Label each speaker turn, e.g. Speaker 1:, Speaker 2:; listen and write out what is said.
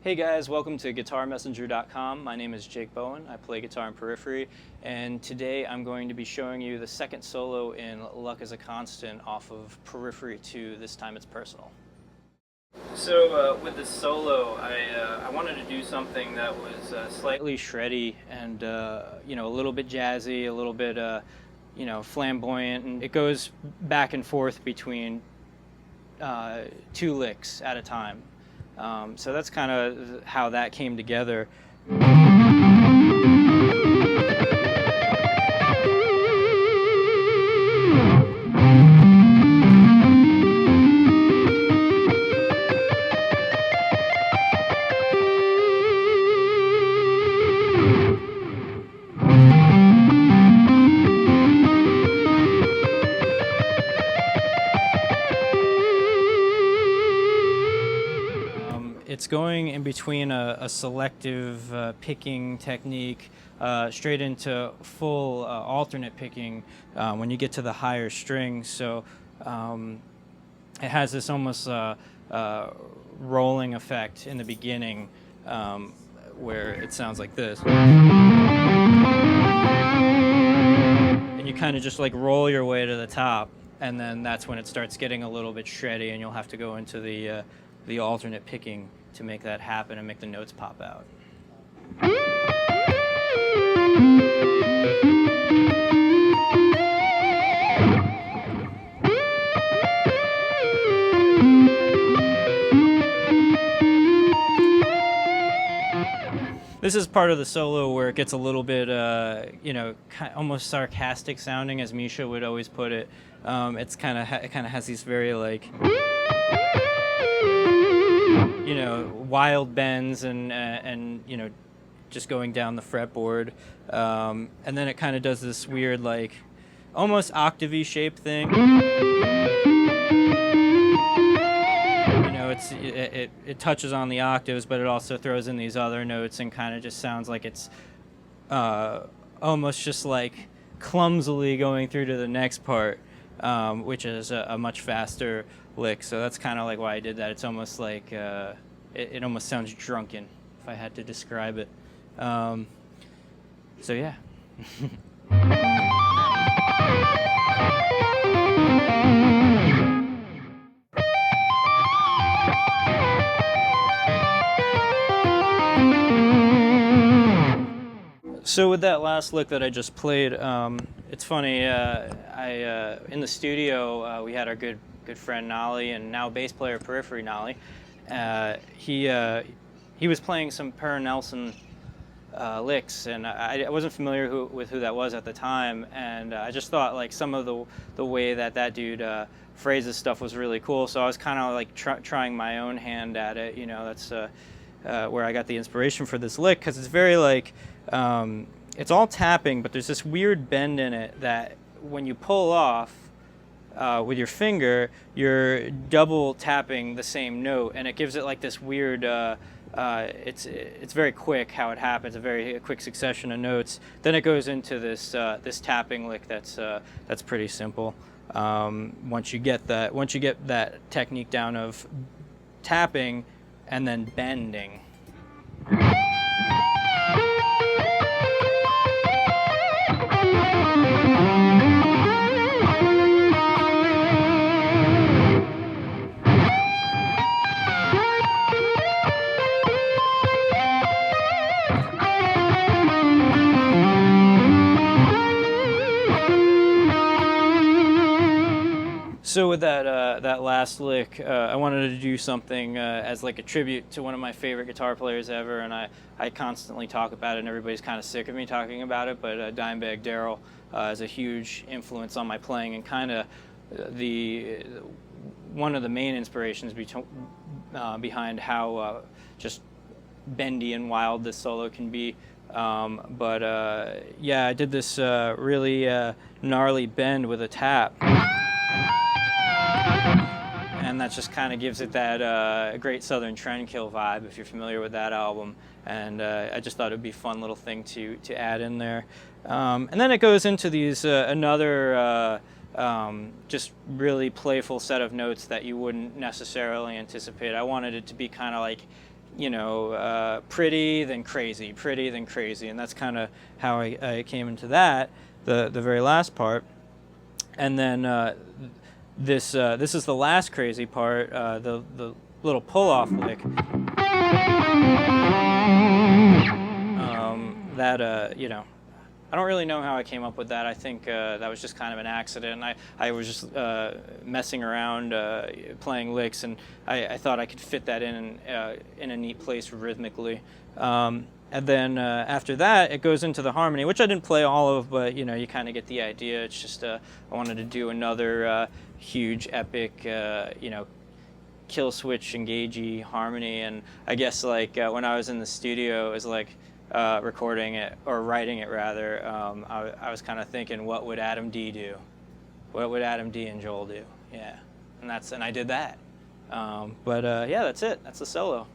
Speaker 1: Hey guys, welcome to GuitarMessenger.com. My name is Jake Bowen. I play guitar in Periphery, and today I'm going to be showing you the second solo in Luck is a Constant off of Periphery 2. This time it's personal. So with this solo, I wanted to do something that was slightly shreddy and a little bit jazzy, a little bit flamboyant, and it goes back and forth between two licks at a time. So that's kind of how that came together. It's going in between a selective picking technique straight into full alternate picking when you get to the higher strings. So it has this almost rolling effect in the beginning where it sounds like this. And you kind of just like roll your way to the top, and then that's when it starts getting a little bit shreddy, and you'll have to go into the alternate picking to make that happen and make the notes pop out. This is part of the solo where it gets a little bit, almost sarcastic sounding, as Misha would always put it. It kind of has these very like, wild bends and just going down the fretboard, and then it kind of does this weird like almost octave-y shaped thing. It touches on the octaves, but it also throws in these other notes and kind of just sounds like it's almost just like clumsily going through to the next part, which is a much faster lick. So that's kind of like why I did that. It's almost like it almost sounds drunken, if I had to describe it. So yeah. So with that last lick that I just played, it's funny. I in the studio we had our good friend Nolly, and now bass player Periphery Nolly. He was playing some Per Nelson licks, and I wasn't familiar with who that was at the time, and I just thought like some of the way that dude phrases stuff was really cool. So I was kind of like trying my own hand at it. That's where I got the inspiration for this lick, because it's very like it's all tapping, but there's this weird bend in it that when you pull off with your finger, you're double tapping the same note, and it gives it like this weird. It's very quick how it happens, a very quick succession of notes. Then it goes into this tapping lick that's pretty simple. Once you get that technique down of tapping and then bending. So with that last lick, I wanted to do something as like a tribute to one of my favorite guitar players ever, and I constantly talk about it, and everybody's kind of sick of me talking about it, but Dimebag Darrell is a huge influence on my playing, and kind of one of the main inspirations behind how just bendy and wild this solo can be. Yeah, I did this really gnarly bend with a tap. And that just kind of gives it that Great Southern Trendkill vibe, if you're familiar with that album. And I just thought it would be a fun little thing to add in there. And then it goes into these another just really playful set of notes that you wouldn't necessarily anticipate. I wanted it to be kind of like pretty then crazy, pretty then crazy, and that's kind of how I came into that, the very last part. And then this is the last crazy part, the little pull-off lick. I don't really know how I came up with that. I think that was just kind of an accident. I was just messing around playing licks, and I thought I could fit that in a neat place rhythmically. And then after that, it goes into the harmony, which I didn't play all of, but you kind of get the idea. It's just I wanted to do another huge, epic, kill switch, engagey harmony. And I guess when I was in the studio, it was like recording it, or writing it rather. I was kind of thinking, what would Adam D do? What would Adam D and Joel do? Yeah, and I did that. Yeah, that's it. That's the solo.